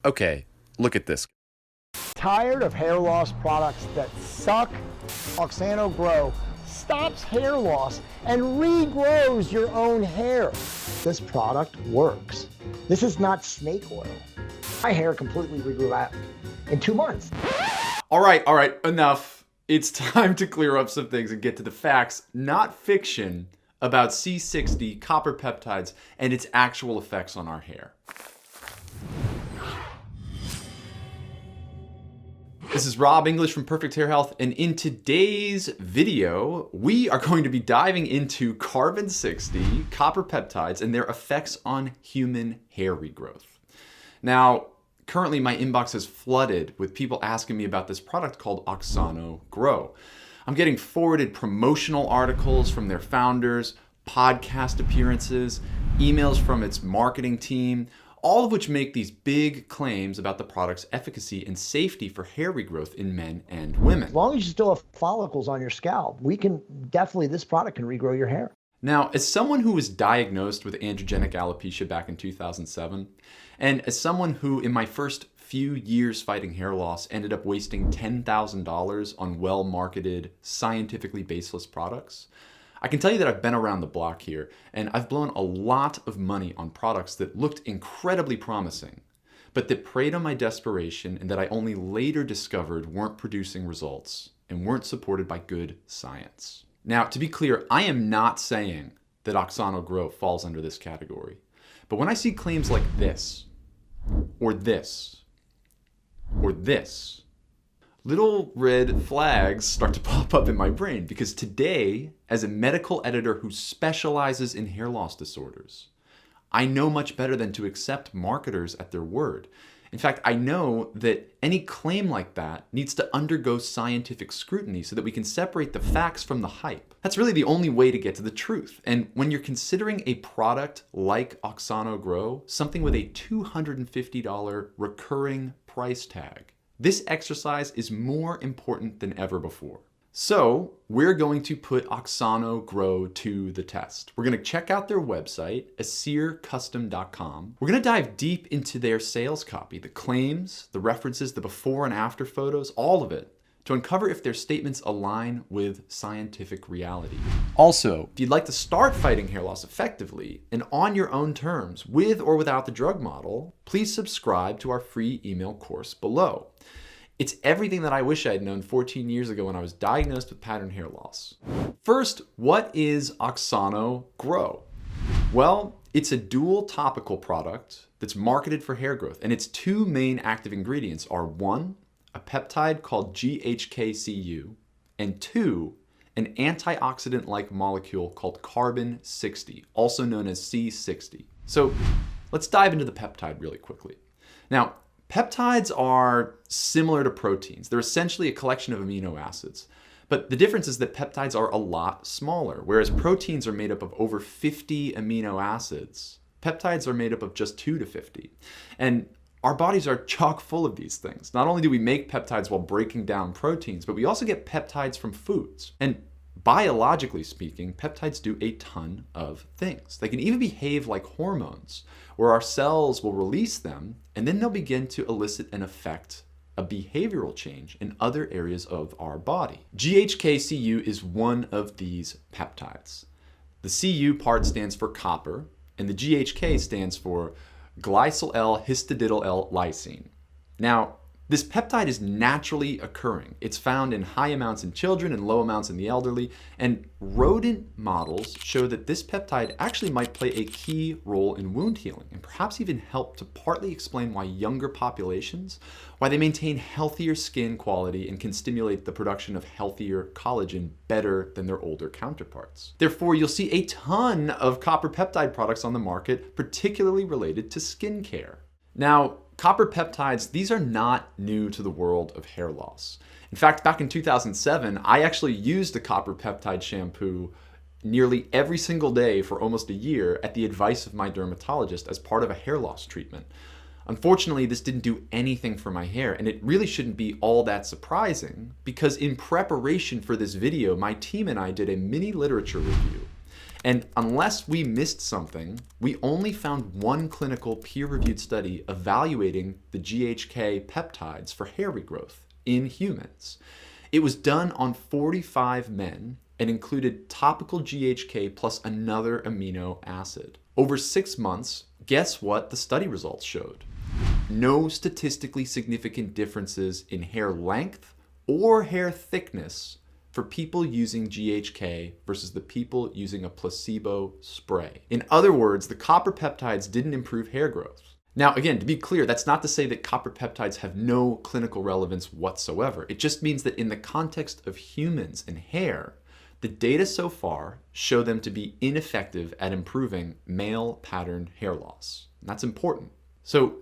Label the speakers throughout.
Speaker 1: Okay, look at this.
Speaker 2: Tired of hair loss products that suck? Auxano Grow stops hair loss and regrows your own hair. This product works. This is not snake oil. My hair completely regrew out in 2 months.
Speaker 3: All right, enough. It's time to clear up some things and get to the facts, not fiction, about C60, copper peptides, and its actual effects on our hair. This is Rob English from Perfect Hair Health, and in today's video, we are going to be diving into carbon 60, copper peptides, and their effects on human hair regrowth. Now, currently my inbox is flooded with people asking me about this product called Auxano Grow. I'm getting forwarded promotional articles from their founders, podcast appearances, emails from its marketing team, all of which make these big claims about the product's efficacy and safety for hair regrowth in men and women.
Speaker 2: As long as you still have follicles on your scalp, this product can regrow your hair.
Speaker 3: Now, as someone who was diagnosed with androgenic alopecia back in 2007, and as someone who in my first few years fighting hair loss ended up wasting $10,000 on well-marketed, scientifically baseless products, I can tell you that I've been around the block here, and I've blown a lot of money on products that looked incredibly promising, but that preyed on my desperation and that I only later discovered weren't producing results and weren't supported by good science. Now, to be clear, I am not saying that Auxano Grow falls under this category, but when I see claims like this, or this, or this, little red flags start to pop up in my brain, because today, as a medical editor who specializes in hair loss disorders, I know much better than to accept marketers at their word. In fact, I know that any claim like that needs to undergo scientific scrutiny so that we can separate the facts from the hype. That's really the only way to get to the truth. And when you're considering a product like Auxano Grow, something with a $250 recurring price tag, this exercise is more important than ever before. So we're going to put Auxano Grow to the test. We're going to check out their website, AseirCustom.com. We're going to dive deep into their sales copy, the claims, the references, the before and after photos, all of it, to uncover if their statements align with scientific reality. Also, if you'd like to start fighting hair loss effectively and on your own terms, with or without the drug model, please subscribe to our free email course below. It's everything that I wish I had known 14 years ago when I was diagnosed with pattern hair loss. First, what is Auxano Grow? Well, it's a dual topical product that's marketed for hair growth, and its two main active ingredients are 1, a peptide called GHK-Cu, and 2, an antioxidant-like molecule called carbon 60, also known as C60. So let's dive into the peptide really quickly. Now, peptides are similar to proteins. They're essentially a collection of amino acids. But the difference is that peptides are a lot smaller. Whereas proteins are made up of over 50 amino acids, peptides are made up of just 2 to 50. And our bodies are chock full of these things. Not only do we make peptides while breaking down proteins, but we also get peptides from foods. And biologically speaking, peptides do a ton of things. They can even behave like hormones, where our cells will release them, and then they'll begin to elicit an effect, a behavioral change in other areas of our body. GHK-Cu is one of these peptides. The Cu part stands for copper, and the GHK stands for glycyl L-histidyl L-lysine. Now, this peptide is naturally occurring. It's found in high amounts in children and low amounts in the elderly, and rodent models show that this peptide actually might play a key role in wound healing, and perhaps even help to partly explain why younger populations, why they maintain healthier skin quality and can stimulate the production of healthier collagen better than their older counterparts. Therefore, you'll see a ton of copper peptide products on the market, particularly related to skincare. Now, copper peptides, these are not new to the world of hair loss. In fact, back in 2007, I actually used a copper peptide shampoo nearly every single day for almost a year at the advice of my dermatologist as part of a hair loss treatment. Unfortunately, this didn't do anything for my hair, and it really shouldn't be all that surprising, because in preparation for this video, my team and I did a mini literature review. And unless we missed something, we only found one clinical peer-reviewed study evaluating the GHK peptides for hair regrowth in humans. It was done on 45 men and included topical GHK plus another amino acid. Over 6 months, guess what the study results showed? No statistically significant differences in hair length or hair thickness for people using GHK versus the people using a placebo spray. In other words, the copper peptides didn't improve hair growth. Now, again, to be clear, that's not to say that copper peptides have no clinical relevance whatsoever. It just means that in the context of humans and hair, the data so far show them to be ineffective at improving male pattern hair loss. And that's important. So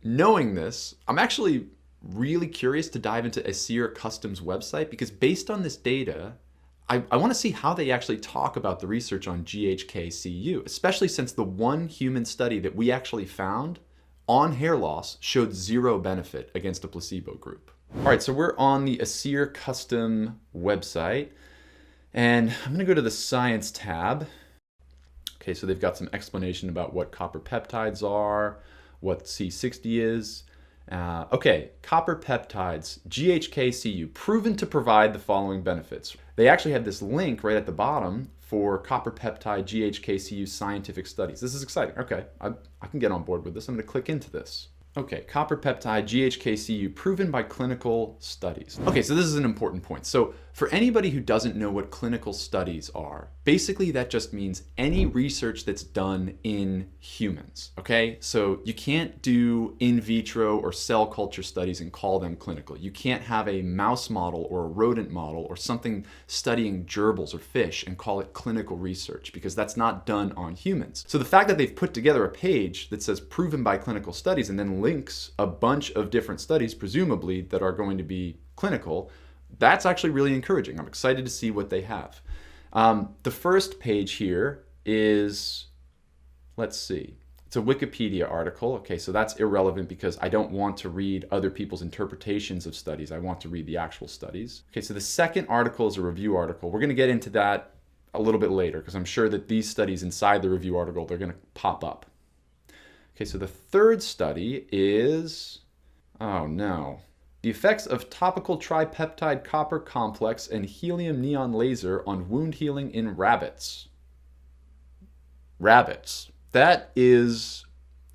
Speaker 3: knowing this, I'm actually really curious to dive into Aseir Custom's website, because based on this data, I want to see how they actually talk about the research on GHK-Cu, especially since the one human study that we actually found on hair loss showed zero benefit against a placebo group. All right, so we're on the Aseir Custom website, and I'm going to go to the Science tab. Okay, so they've got some explanation about what copper peptides are, what C60 is. Okay, copper peptides, GHK-Cu, proven to provide the following benefits. They actually have this link right at the bottom for copper peptide GHK-Cu scientific studies. This is exciting. Okay, I can get on board with this. I'm going to click into this. Okay, copper peptide GHK-Cu proven by clinical studies. Okay, so this is an important point. So for anybody who doesn't know what clinical studies are, basically that just means any research that's done in humans, okay? So you can't do in vitro or cell culture studies and call them clinical. You can't have a mouse model or a rodent model or something studying gerbils or fish and call it clinical research, because that's not done on humans. So the fact that they've put together a page that says proven by clinical studies and then links a bunch of different studies, presumably, that are going to be clinical, that's actually really encouraging. I'm excited to see what they have. The first page here is, let's see, it's a Wikipedia article. Okay, so that's irrelevant because I don't want to read other people's interpretations of studies. I want to read the actual studies. Okay, so the second article is a review article. We're going to get into that a little bit later because I'm sure that these studies inside the review article, they're going to pop up. Okay, so the third study is, oh no, the effects of topical tripeptide copper complex and helium neon laser on wound healing in rabbits. Rabbits. That is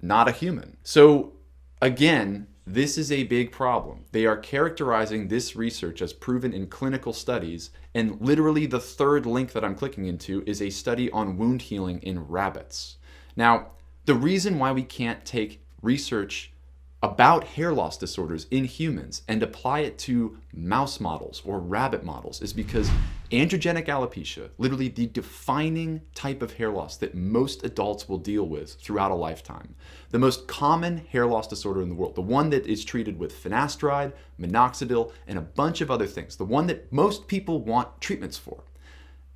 Speaker 3: not a human. So again, this is a big problem. They are characterizing this research as proven in clinical studies, and literally the third link that I'm clicking into is a study on wound healing in rabbits. Now, the reason why we can't take research about hair loss disorders in humans and apply it to mouse models or rabbit models is because androgenic alopecia, literally the defining type of hair loss that most adults will deal with throughout a lifetime, the most common hair loss disorder in the world, the one that is treated with finasteride, minoxidil, and a bunch of other things, the one that most people want treatments for,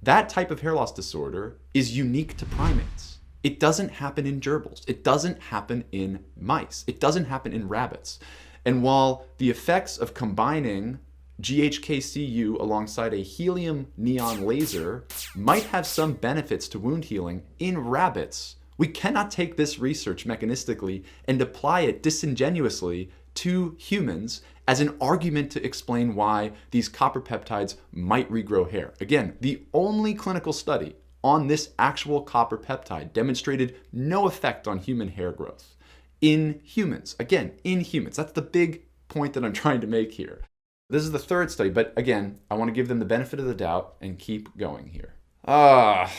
Speaker 3: that type of hair loss disorder is unique to primates. It doesn't happen in gerbils. It doesn't happen in mice. It doesn't happen in rabbits. And while the effects of combining GHK-Cu alongside a helium neon laser might have some benefits to wound healing in rabbits, we cannot take this research mechanistically and apply it disingenuously to humans as an argument to explain why these copper peptides might regrow hair. Again, the only clinical study on this actual copper peptide demonstrated no effect on human hair growth in humans. Again, in humans. That's the big point that I'm trying to make here. This is the third study, but again, I want to give them the benefit of the doubt and keep going here. Oh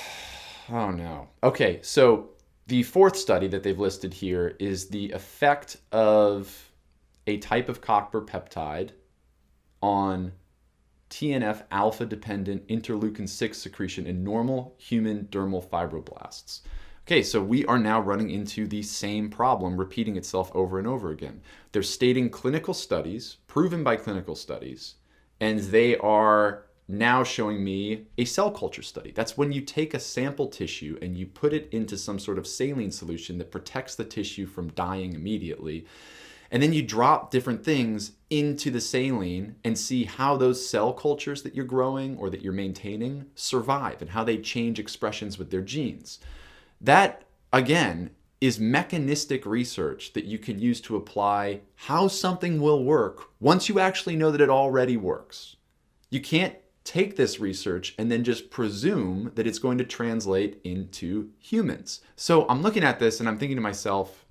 Speaker 3: no. Okay, so the fourth study that they've listed here is the effect of a type of copper peptide on TNF alpha-dependent interleukin-6 secretion in normal human dermal fibroblasts. Okay, so we are now running into the same problem repeating itself over and over again. They're stating clinical studies, proven by clinical studies, and they are now showing me a cell culture study. That's when you take a sample tissue and you put it into some sort of saline solution that protects the tissue from dying immediately. And then you drop different things into the saline and see how those cell cultures that you're growing or that you're maintaining survive and how they change expressions with their genes. That, again, is mechanistic research that you can use to apply how something will work once you actually know that it already works. You can't take this research and then just presume that it's going to translate into humans. So I'm looking at this and I'm thinking to myself,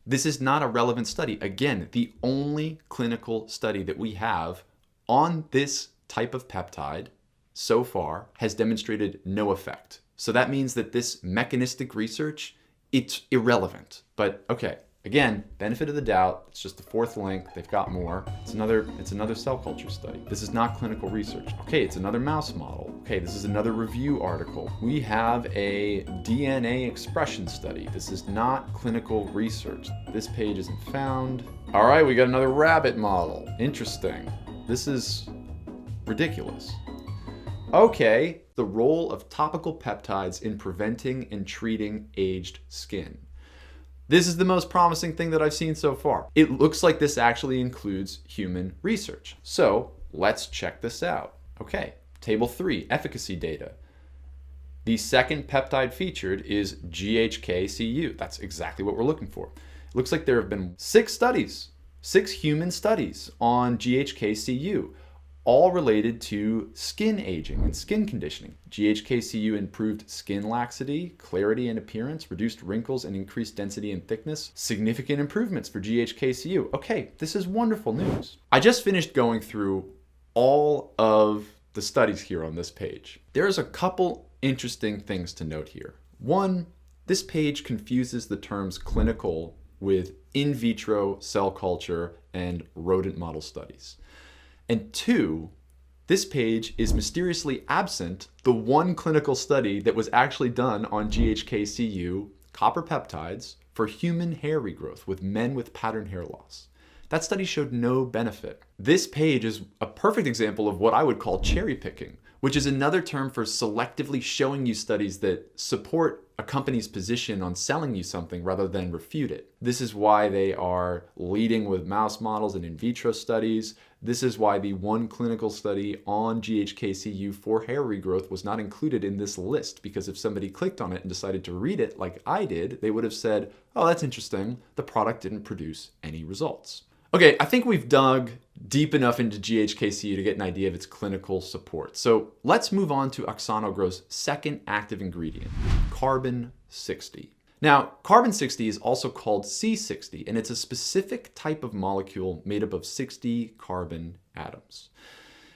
Speaker 3: this is not a relevant study. Again, the only clinical study that we have on this type of peptide so far has demonstrated no effect. So that means that this mechanistic research, it's irrelevant. But okay, again, benefit of the doubt. It's just the fourth link. They've got more. It's another cell culture study. This is not clinical research. Okay, it's another mouse model. Okay, this is another review article. We have a DNA expression study. This is not clinical research. This page isn't found. All right, we got another rabbit model. Interesting. This is ridiculous. Okay, the role of topical peptides in preventing and treating aged skin. This is the most promising thing that I've seen so far. It looks like this actually includes human research. So let's check this out. Okay, table 3, efficacy data. The second peptide featured is GHK-Cu. That's exactly what we're looking for. It looks like there have been 6 human studies on GHK-Cu, all related to skin aging and skin conditioning. GHK-Cu improved skin laxity, clarity and appearance, reduced wrinkles and increased density and thickness. Significant improvements for GHK-Cu. Okay, this is wonderful news. I just finished going through all of the studies here on this page. There's a couple interesting things to note here. One, this page confuses the terms clinical with in vitro cell culture and rodent model studies. And 2, this page is mysteriously absent the one clinical study that was actually done on GHK-Cu copper peptides for human hair regrowth with men with pattern hair loss. That study showed no benefit. This page is a perfect example of what I would call cherry picking, which is another term for selectively showing you studies that support a company's position on selling you something rather than refute it. This is why they are leading with mouse models and in vitro studies. This is why the one clinical study on GHK-Cu for hair regrowth was not included in this list, because if somebody clicked on it and decided to read it like I did, they would have said, oh, that's interesting. The product didn't produce any results. Okay, I think we've dug deep enough into GHK-Cu to get an idea of its clinical support. So let's move on to Auxano Grow's second active ingredient, carbon 60. Now, carbon 60 is also called C60, and it's a specific type of molecule made up of 60 carbon atoms.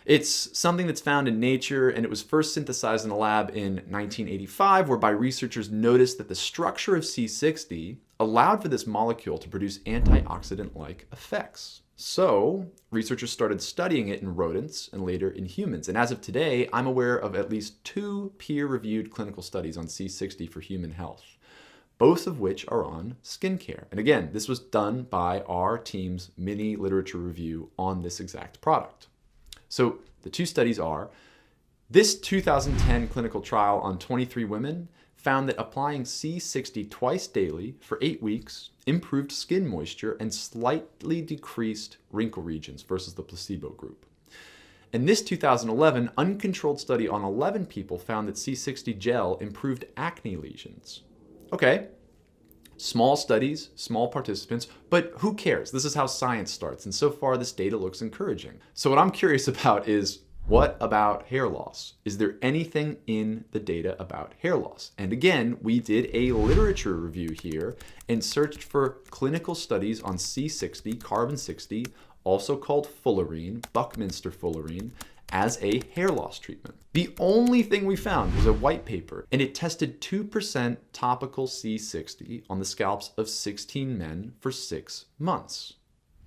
Speaker 3: It's something that's found in nature, and it was first synthesized in a lab in 1985, whereby researchers noticed that the structure of C60 allowed for this molecule to produce antioxidant-like effects. So, researchers started studying it in rodents and later in humans. And as of today, I'm aware of at least 2 peer-reviewed clinical studies on C60 for human health, both of which are on skincare. And again, this was done by our team's mini literature review on this exact product. So the 2 studies are, this 2010 clinical trial on 23 women found that applying C60 twice daily for 8 weeks improved skin moisture and slightly decreased wrinkle regions versus the placebo group. And this 2011 uncontrolled study on 11 people found that C60 gel improved acne lesions. Okay, small studies, small participants, but who cares? This is how science starts, and so far this data looks encouraging. So what I'm curious about is, what about hair loss? Is there anything in the data about hair loss? And again, we did a literature review here and searched for clinical studies on C60, carbon 60, also called fullerene, Buckminster fullerene, as a hair loss treatment. The only thing we found was a white paper, and it tested 2% topical C60 on the scalps of 16 men for 6 months.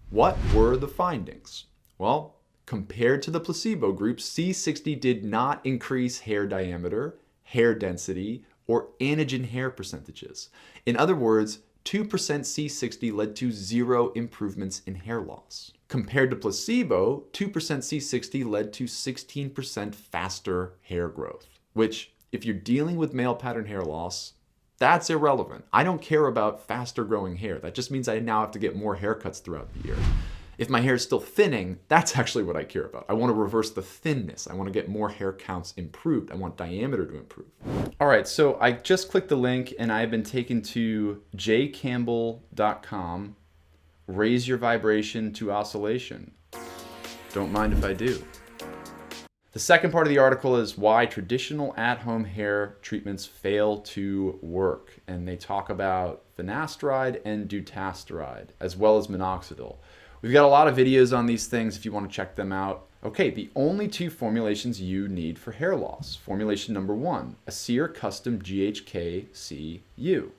Speaker 3: What were the findings? Well, compared to the placebo group, C60 did not increase hair diameter, hair density, or anagen hair percentages. In other words, 2% C60 led to 0 improvements in hair loss. Compared to placebo, 2% C60 led to 16% faster hair growth, which, if you're dealing with male pattern hair loss, That's irrelevant. I don't care about faster growing hair. That just means I now have to get more haircuts throughout the year. If my hair is still thinning, that's actually what I care about. I want to reverse the thinness. I want to get more hair counts improved. I want diameter to improve. All right, so I just clicked the link and I've been taken to jcampbell.com. Raise your vibration to oscillation. Don't mind if I do. The second part of the article is why traditional at-home hair treatments fail to work. And they talk about finasteride and dutasteride, as well as minoxidil. We've got a lot of videos on these things if you want to check them out. Okay, the only two formulations you need for hair loss. Formulation number 1, Aseir Custom GHK-Cu.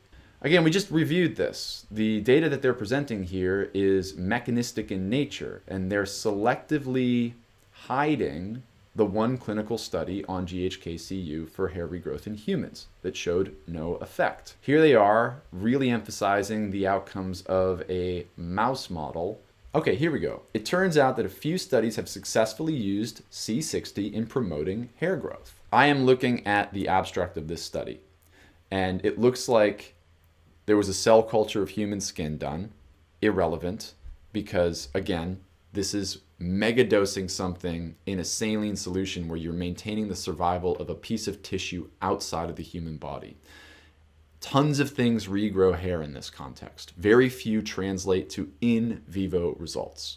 Speaker 3: Again, we just reviewed this. The data that they're presenting here is mechanistic in nature, and they're selectively hiding the one clinical study on GHK-Cu for hair regrowth in humans that showed no effect. Here they are, really emphasizing the outcomes of a mouse model. Okay, here we go. It turns out that a few studies have successfully used C60 in promoting hair growth. I am looking at the abstract of this study, and it looks like there was a cell culture of human skin done. Irrelevant, because again, this is mega dosing something in a saline solution where you're maintaining the survival of a piece of tissue outside of the human body. Tons of things regrow hair in this context. Very few translate to in vivo results.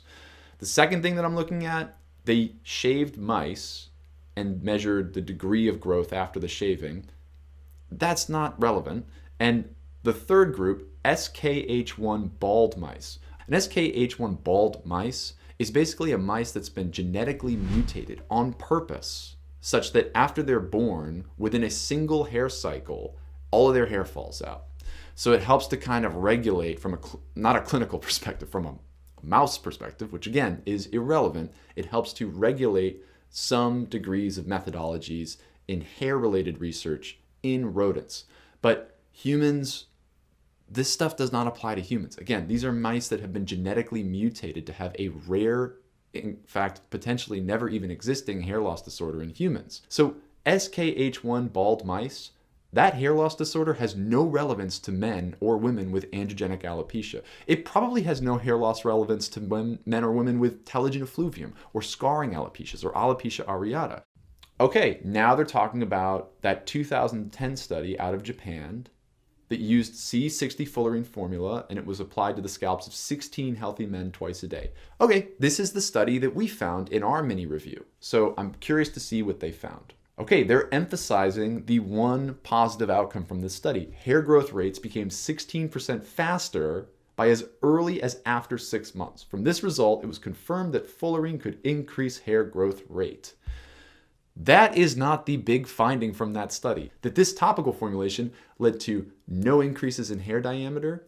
Speaker 3: The second thing that I'm looking at, they shaved mice and measured the degree of growth after the shaving. That's not relevant. And the third group, SKH1 bald mice. An SKH1 bald mice is basically a mice that's been genetically mutated on purpose, such that after they're born, within a single hair cycle, all of their hair falls out. So it helps to kind of regulate from not a clinical perspective, from a mouse perspective, which again is irrelevant. It helps to regulate some degrees of methodologies in hair-related research in rodents. But humans, this stuff does not apply to humans. Again, these are mice that have been genetically mutated to have a rare, in fact, potentially never even existing hair loss disorder in humans. So SKH1 bald mice, that hair loss disorder has no relevance to men or women with androgenic alopecia. It probably has no hair loss relevance to men or women with telogen effluvium or scarring alopecias or alopecia areata. Okay, now they're talking about that 2010 study out of Japan that used C60 fullerene formula, and it was applied to the scalps of 16 healthy men twice a day. Okay, this is the study that we found in our mini review. So I'm curious to see what they found. Okay, they're emphasizing the one positive outcome from this study. Hair growth rates became 16% faster by as early as after 6 months. From this result, it was confirmed that fullerene could increase hair growth rate. That is not the big finding from that study. That this topical formulation led to no increases in hair diameter,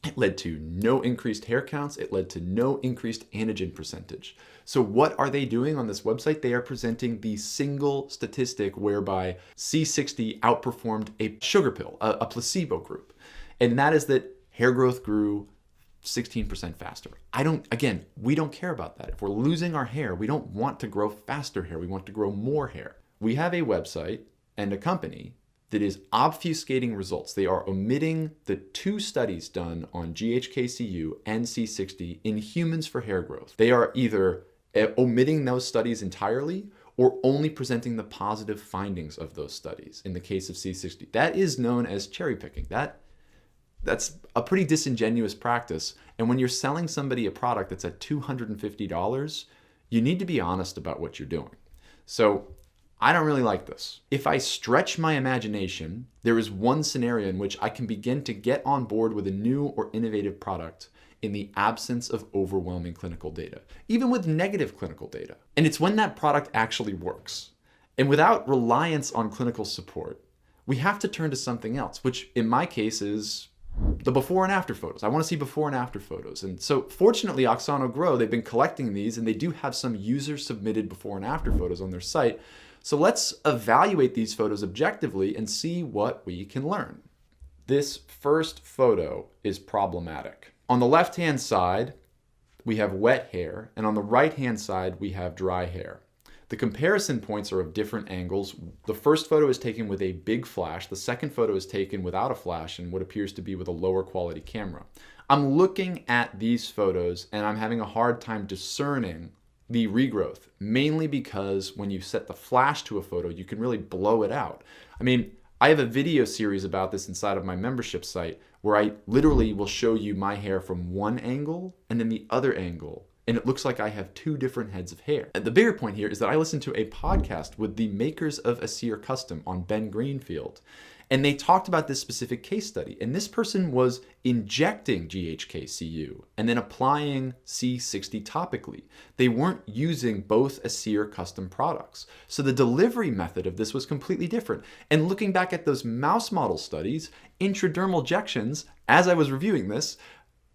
Speaker 3: it led to no increased hair counts, it led to no increased anagen percentage. So what are they doing on this website? They are presenting the single statistic whereby C60 outperformed a sugar pill, a placebo group. And that is that hair growth grew 16% faster. Again, we don't care about that. If we're losing our hair, we don't want to grow faster hair. We want to grow more hair. We have a website and a company that is obfuscating results. They are omitting the 2 studies done on GHK-Cu and C60 in humans for hair growth. They are either omitting those studies entirely or only presenting the positive findings of those studies in the case of C60. That is known as cherry picking. That's a pretty disingenuous practice. And when you're selling somebody a product that's at $250, you need to be honest about what you're doing. So I don't really like this. If I stretch my imagination, there is one scenario in which I can begin to get on board with a new or innovative product in the absence of overwhelming clinical data, even with negative clinical data. And it's when that product actually works. And without reliance on clinical support, we have to turn to something else, which in my case is the before and after photos. I want to see before and after photos. And so fortunately, Auxano Grow, they've been collecting these and they do have some user submitted before and after photos on their site. So let's evaluate these photos objectively and see what we can learn. This first photo is problematic. On the left-hand side, we have wet hair, and on the right-hand side, we have dry hair. The comparison points are of different angles. The first photo is taken with a big flash. The second photo is taken without a flash and what appears to be with a lower quality camera. I'm looking at these photos and I'm having a hard time discerning the regrowth, mainly because when you set the flash to a photo, you can really blow it out. I mean, I have a video series about this inside of my membership site where I literally will show you my hair from one angle and then the other angle. And it looks like I have two different heads of hair. And the bigger point here is that I listened to a podcast with the makers of Aseir Custom on Ben Greenfield. And they talked about this specific case study. And this person was injecting GHK-Cu and then applying C60 topically. They weren't using both Aseir Custom products. So the delivery method of this was completely different. And looking back at those mouse model studies, intradermal injections, as I was reviewing this,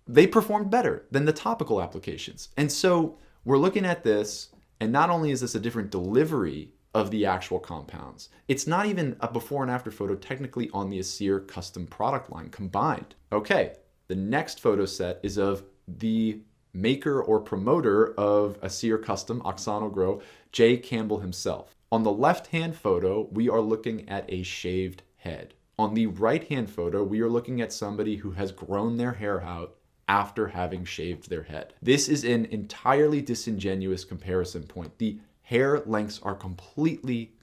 Speaker 3: they performed better than the topical applications. And so we're looking at this, and not only is this a different delivery of the actual compounds, it's not even a before and after photo technically on the Aseir Custom product line combined. Okay, the next photo set is of the maker or promoter of Aseir Custom, Auxano Grow, Campbell himself. On the left-hand photo, we are looking at a shaved head. On the right-hand photo, we are looking at somebody who has grown their hair out after having shaved their head. This is an entirely disingenuous comparison point. The hair lengths are completely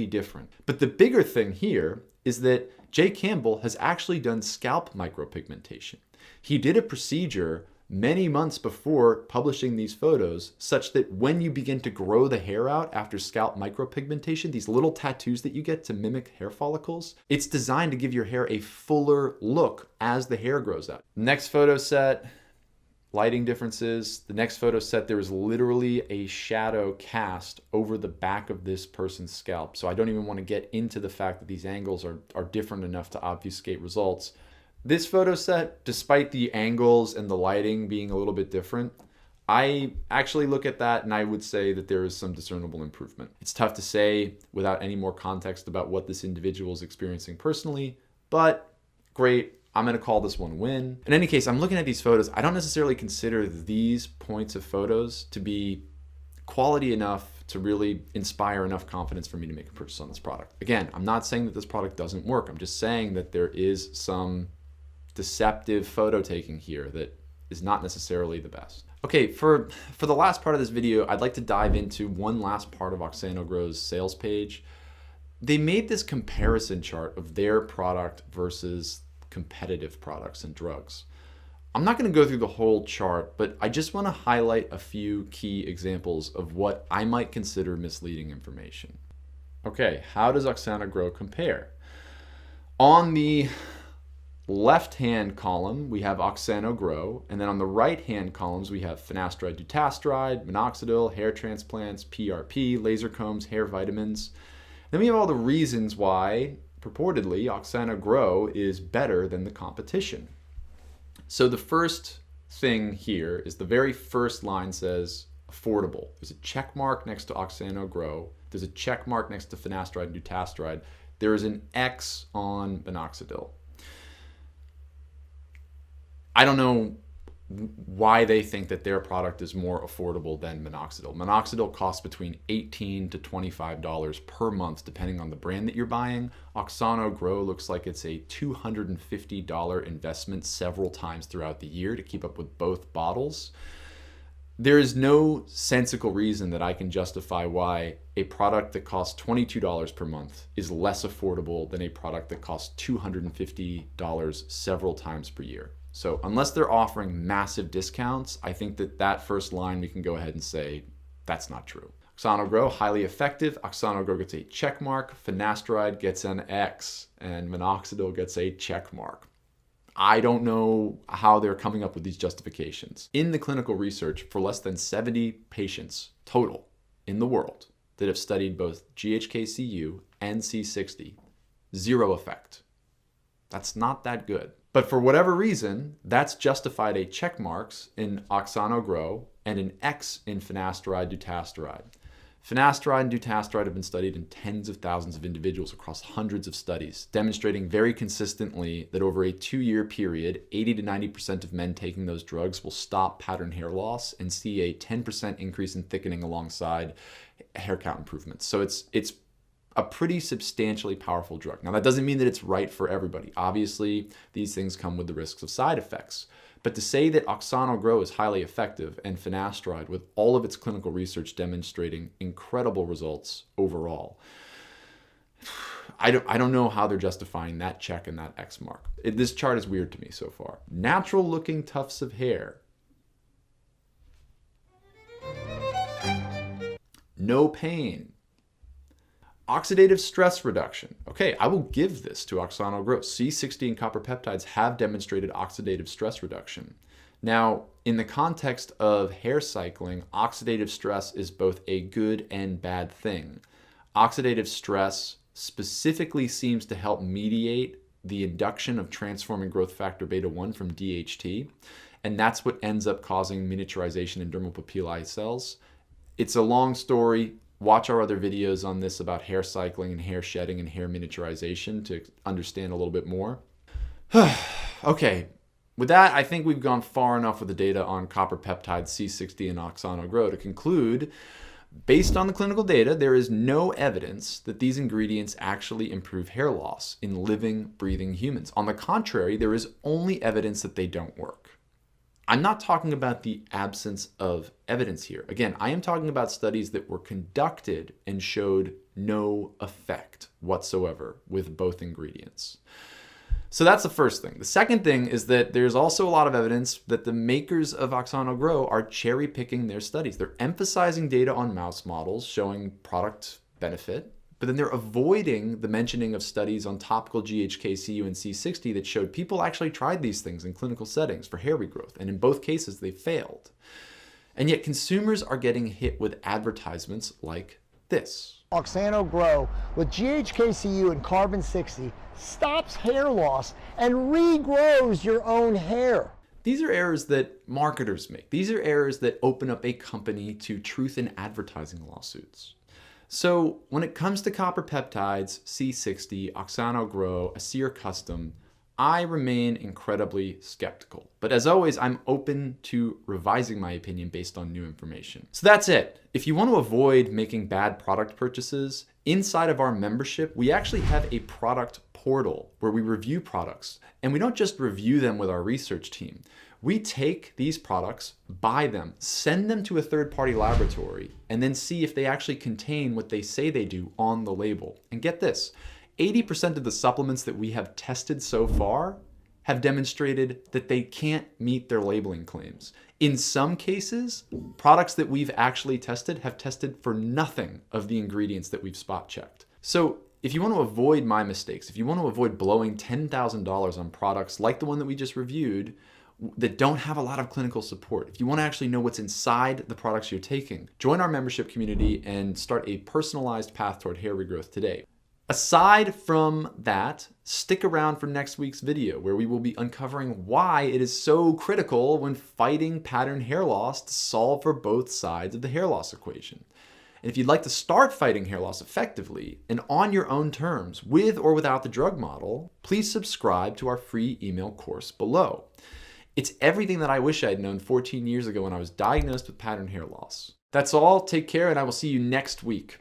Speaker 3: different. But the bigger thing here is that Campbell has actually done scalp micropigmentation. He did a procedure many months before publishing these photos such that when you begin to grow the hair out after scalp micropigmentation, these little tattoos that you get to mimic hair follicles, it's designed to give your hair a fuller look as the hair grows out. Next photo set, lighting differences. The next photo set, there is literally a shadow cast over the back of this person's scalp. So I don't even want to get into the fact that these angles are different enough to obfuscate results. This photo set, despite the angles and the lighting being a little bit different, I actually look at that and I would say that there is some discernible improvement. It's tough to say without any more context about what this individual is experiencing personally, but great. I'm going to call this one win. In any case, I'm looking at these photos. I don't necessarily consider these points of photos to be quality enough to really inspire enough confidence for me to make a purchase on this product. Again, I'm not saying that this product doesn't work. I'm just saying that there is some deceptive photo taking here that is not necessarily the best. Okay, for the last part of this video, I'd like to dive into one last part of Auxano Grow's sales page. They made this comparison chart of their product versus competitive products and drugs. I'm not going to go through the whole chart, but I just want to highlight a few key examples of what I might consider misleading information. Okay, how does Auxano Grow compare? On the left-hand column, we have Auxano Grow, and then on the right-hand columns, we have finasteride, dutasteride, minoxidil, hair transplants, PRP, laser combs, hair vitamins. Then we have all the reasons why, purportedly, Auxano Grow is better than the competition. So the first thing here is the very first line says affordable. There's a check mark next to Auxano Grow. There's a check mark next to finasteride and dutasteride. There is an X on minoxidil. I don't know why they think that their product is more affordable than minoxidil. Minoxidil costs between $18 to $25 per month, depending on the brand that you're buying. Auxano Grow looks like it's a $250 investment several times throughout the year to keep up with both bottles. There is no sensical reason that I can justify why a product that costs $22 per month is less affordable than a product that costs $250 several times per year. So unless they're offering massive discounts, I think that first line we can go ahead and say that's not true. Auxano Grow, highly effective. Auxano Grow gets a check mark. Finasteride gets an X, and minoxidil gets a check mark. I don't know how they're coming up with these justifications. In the clinical research, for less than 70 patients total in the world that have studied both GHK-Cu and C60, zero effect. That's not that good. But for whatever reason, that's justified a check marks in Auxano Grow and an X in finasteride, dutasteride. Finasteride and dutasteride have been studied in tens of thousands of individuals across hundreds of studies, demonstrating very consistently that over a 2-year period, 80 to 90% of men taking those drugs will stop pattern hair loss and see a 10% increase in thickening alongside hair count improvements. So it's a pretty substantially powerful drug. Now, that doesn't mean that it's right for everybody. Obviously, these things come with the risks of side effects. But to say that Auxano Grow is highly effective and finasteride, with all of its clinical research demonstrating incredible results overall, I don't know how they're justifying that check and that X mark. This chart is weird to me so far. Natural looking tufts of hair. No pain. Oxidative stress reduction. Okay, I will give this to Auxano Grow. C60 and copper peptides have demonstrated oxidative stress reduction. Now, in the context of hair cycling, oxidative stress is both a good and bad thing. Oxidative stress specifically seems to help mediate the induction of transforming growth factor beta 1 from DHT, and that's what ends up causing miniaturization in dermal papillae cells. It's a long story. Watch our other videos on this about hair cycling and hair shedding and hair miniaturization to understand a little bit more. Okay, with that, I think we've gone far enough with the data on copper peptides, C60, and Auxano Grow to conclude, based on the clinical data, there is no evidence that these ingredients actually improve hair loss in living, breathing humans. On the contrary, there is only evidence that they don't work. I'm not talking about the absence of evidence here. Again, I am talking about studies that were conducted and showed no effect whatsoever with both ingredients. So that's the first thing. The second thing is that there's also a lot of evidence that the makers of Auxano Grow are cherry picking their studies. They're emphasizing data on mouse models showing product benefit, but then they're avoiding the mentioning of studies on topical GHK-Cu and C60 that showed people actually tried these things in clinical settings for hair regrowth, and in both cases they failed. And yet consumers are getting hit with advertisements like this.
Speaker 2: Auxano Grow with GHK-Cu and carbon 60 stops hair loss and regrows your own hair.
Speaker 3: These are errors that marketers make. These are errors that open up a company to truth in advertising lawsuits. So when it comes to copper peptides, C60, Auxano Grow, Aseir Custom, I remain incredibly skeptical. But as always, I'm open to revising my opinion based on new information. So that's it. If you want to avoid making bad product purchases, inside of our membership, we actually have a product portal where we review products. And we don't just review them with our research team. We take these products, buy them, send them to a third-party laboratory, and then see if they actually contain what they say they do on the label. And get this, 80% of the supplements that we have tested so far have demonstrated that they can't meet their labeling claims. In some cases, products that we've actually tested have tested for nothing of the ingredients that we've spot checked. So if you want to avoid my mistakes, if you want to avoid blowing $10,000 on products like the one that we just reviewed, that don't have a lot of clinical support, if you want to actually know what's inside the products you're taking, join our membership community and start a personalized path toward hair regrowth today. Aside from that, stick around for next week's video where we will be uncovering why it is so critical when fighting pattern hair loss to solve for both sides of the hair loss equation. And if you'd like to start fighting hair loss effectively and on your own terms, with or without the drug model, please subscribe to our free email course below. It's everything that I wish I'd known 14 years ago when I was diagnosed with pattern hair loss. That's all. Take care, and I will see you next week.